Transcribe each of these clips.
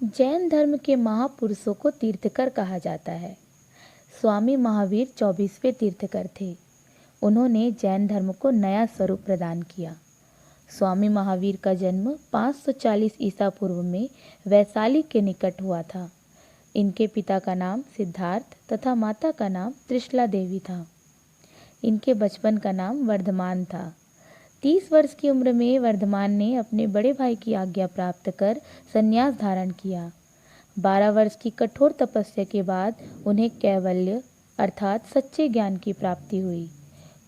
जैन धर्म के महापुरुषों को तीर्थकर कहा जाता है। स्वामी महावीर 24वें तीर्थकर थे। उन्होंने जैन धर्म को नया स्वरूप प्रदान किया। स्वामी महावीर का जन्म 540 ईसा पूर्व में वैशाली के निकट हुआ था। इनके पिता का नाम सिद्धार्थ तथा माता का नाम त्रिशला देवी था। इनके बचपन का नाम वर्धमान था। 30 वर्ष की उम्र में वर्धमान ने अपने बड़े भाई की आज्ञा प्राप्त कर संन्यास धारण किया। 12 वर्ष की कठोर तपस्या के बाद उन्हें कैवल्य अर्थात सच्चे ज्ञान की प्राप्ति हुई।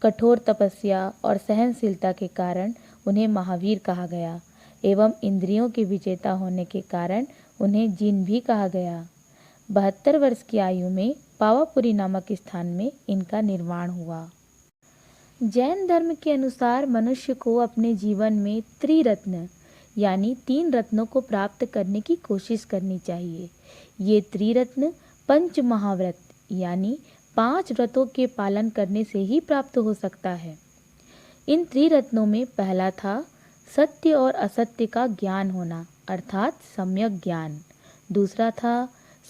कठोर तपस्या और सहनशीलता के कारण उन्हें महावीर कहा गया एवं इंद्रियों के विजेता होने के कारण उन्हें जिन भी कहा गया। 72 वर्ष की आयु में पावापुरी नामक स्थान में इनका निर्वाण हुआ। जैन धर्म के अनुसार मनुष्य को अपने जीवन में त्रिरत्न यानी 3 रत्नों को प्राप्त करने की कोशिश करनी चाहिए। ये त्रिरत्न पंच महाव्रत यानी 5 व्रतों के पालन करने से ही प्राप्त हो सकता है। इन त्रिरत्नों में पहला था सत्य और असत्य का ज्ञान होना अर्थात सम्यक ज्ञान। दूसरा था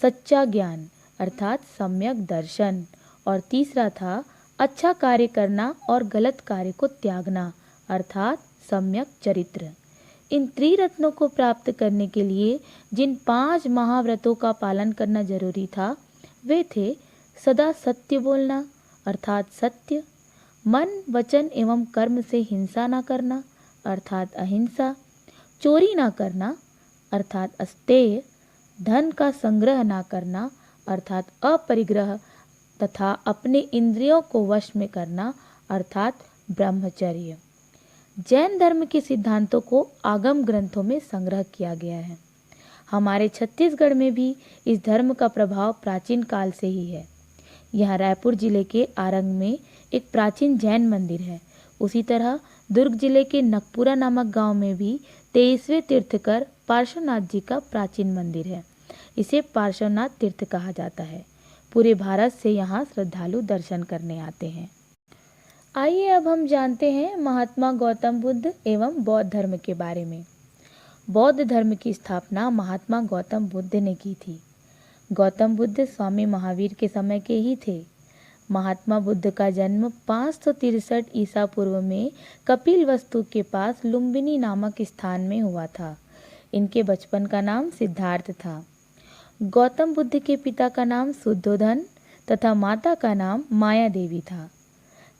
सच्चा ज्ञान अर्थात सम्यक दर्शन। और तीसरा था अच्छा कार्य करना और गलत कार्य को त्यागना अर्थात सम्यक चरित्र। इन त्रिरत्नों को प्राप्त करने के लिए जिन 5 महाव्रतों का पालन करना जरूरी था वे थे सदा सत्य बोलना अर्थात सत्य, मन वचन एवं कर्म से हिंसा न करना अर्थात अहिंसा, चोरी न करना अर्थात अस्तेय, धन का संग्रह न करना अर्थात अपरिग्रह तथा अपने इंद्रियों को वश में करना अर्थात ब्रह्मचर्य। जैन धर्म के सिद्धांतों को आगम ग्रंथों में संग्रह किया गया है। हमारे छत्तीसगढ़ में भी इस धर्म का प्रभाव प्राचीन काल से ही है। यहाँ रायपुर जिले के आरंग में एक प्राचीन जैन मंदिर है। उसी तरह दुर्ग जिले के नकपुरा नामक गांव में भी 23वें तीर्थकर पार्श्वनाथ जी का प्राचीन मंदिर है। इसे पार्श्वनाथ तीर्थ कहा जाता है। पूरे भारत से यहाँ श्रद्धालु दर्शन करने आते हैं। आइए अब हम जानते हैं महात्मा गौतम बुद्ध एवं बौद्ध धर्म के बारे में। बौद्ध धर्म की स्थापना महात्मा गौतम बुद्ध ने की थी। गौतम बुद्ध स्वामी महावीर के समय के ही थे। महात्मा बुद्ध का जन्म 563 ईसा पूर्व में कपिलवस्तु के पास लुम्बिनी नामक स्थान में हुआ था। इनके बचपन का नाम सिद्धार्थ था। गौतम बुद्ध के पिता का नाम शुद्धोधन तथा माता का नाम माया देवी था।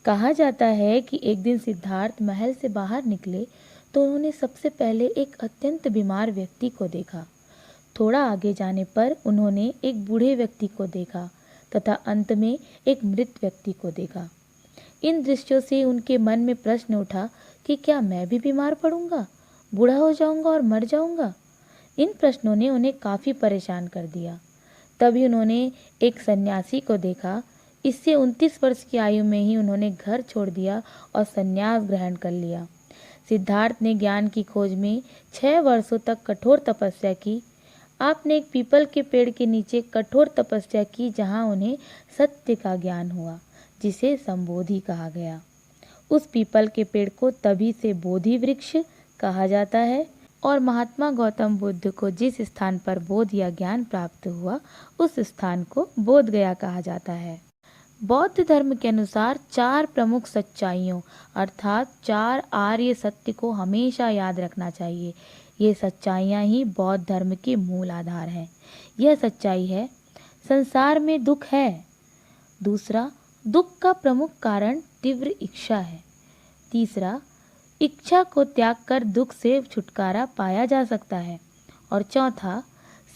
कहा जाता है कि एक दिन सिद्धार्थ महल से बाहर निकले तो उन्होंने सबसे पहले एक अत्यंत बीमार व्यक्ति को देखा। थोड़ा आगे जाने पर उन्होंने एक बूढ़े व्यक्ति को देखा तथा अंत में एक मृत व्यक्ति को देखा। इन दृश्यों से उनके मन में प्रश्न उठा कि क्या मैं भी बीमार पड़ूंगा, बूढ़ा हो जाऊंगा और मर जाऊंगा। इन प्रश्नों ने उन्हें काफ़ी परेशान कर दिया। तभी उन्होंने एक सन्यासी को देखा। इससे 29 वर्ष की आयु में ही उन्होंने घर छोड़ दिया और सन्यास ग्रहण कर लिया। सिद्धार्थ ने ज्ञान की खोज में 6 वर्षों तक कठोर तपस्या की। आपने एक पीपल के पेड़ के नीचे कठोर तपस्या की जहाँ उन्हें सत्य का ज्ञान हुआ, जिसे संबोधि कहा गया। उस पीपल के पेड़ को तभी से बोधि वृक्ष कहा जाता है। और महात्मा गौतम बुद्ध को जिस स्थान पर बोध या ज्ञान प्राप्त हुआ उस स्थान को बोध गया कहा जाता है। बौद्ध धर्म के अनुसार 4 प्रमुख सच्चाइयों अर्थात 4 आर्य सत्य को हमेशा याद रखना चाहिए। ये सच्चाइयाँ ही बौद्ध धर्म के मूल आधार हैं। यह सच्चाई है, संसार में दुख है। दूसरा, दुख का प्रमुख कारण तीव्र इच्छा है। तीसरा, इच्छा को त्याग कर दुख से छुटकारा पाया जा सकता है। और चौथा,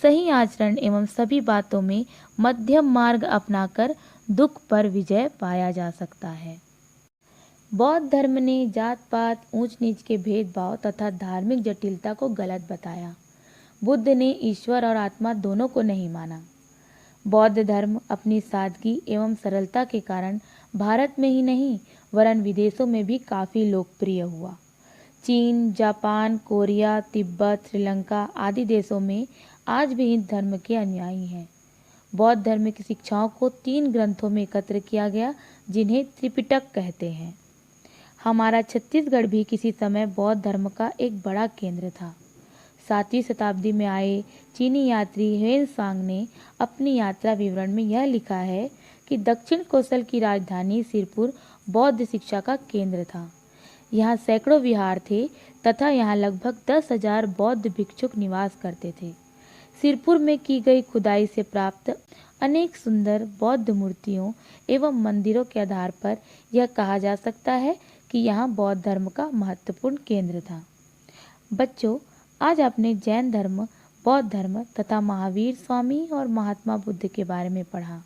सही आचरण एवं सभी बातों में मध्यम मार्ग अपनाकर दुख पर विजय पाया जा सकता है। बौद्ध धर्म ने जात पात, ऊंच नीच के भेदभाव तथा धार्मिक जटिलता को गलत बताया। बुद्ध ने ईश्वर और आत्मा दोनों को नहीं माना। बौद्ध धर्म अपनी सादगी एवं सरलता के कारण भारत में ही नहीं वरन विदेशों में भी काफ़ी लोकप्रिय हुआ। चीन, जापान, कोरिया, तिब्बत, श्रीलंका आदि देशों में आज भी हिंदू धर्म के अनुयायी हैं। बौद्ध धर्म की शिक्षाओं को 3 ग्रंथों में एकत्र किया गया जिन्हें त्रिपिटक कहते हैं। हमारा छत्तीसगढ़ भी किसी समय बौद्ध धर्म का एक बड़ा केंद्र था। 7वीं शताब्दी में आए चीनी यात्री ह्वेनसांग ने अपनी यात्रा विवरण में यह लिखा है कि दक्षिण कोसल की राजधानी सिरपुर बौद्ध शिक्षा का केंद्र था। यहाँ सैकड़ों विहार थे तथा यहाँ लगभग 10,000 बौद्ध भिक्षुक निवास करते थे। सिरपुर में की गई खुदाई से प्राप्त अनेक सुंदर बौद्ध मूर्तियों एवं मंदिरों के आधार पर यह कहा जा सकता है कि यहाँ बौद्ध धर्म का महत्वपूर्ण केंद्र था। बच्चों, आज आपने जैन धर्म, बौद्ध धर्म तथा महावीर स्वामी और महात्मा बुद्ध के बारे में पढ़ा।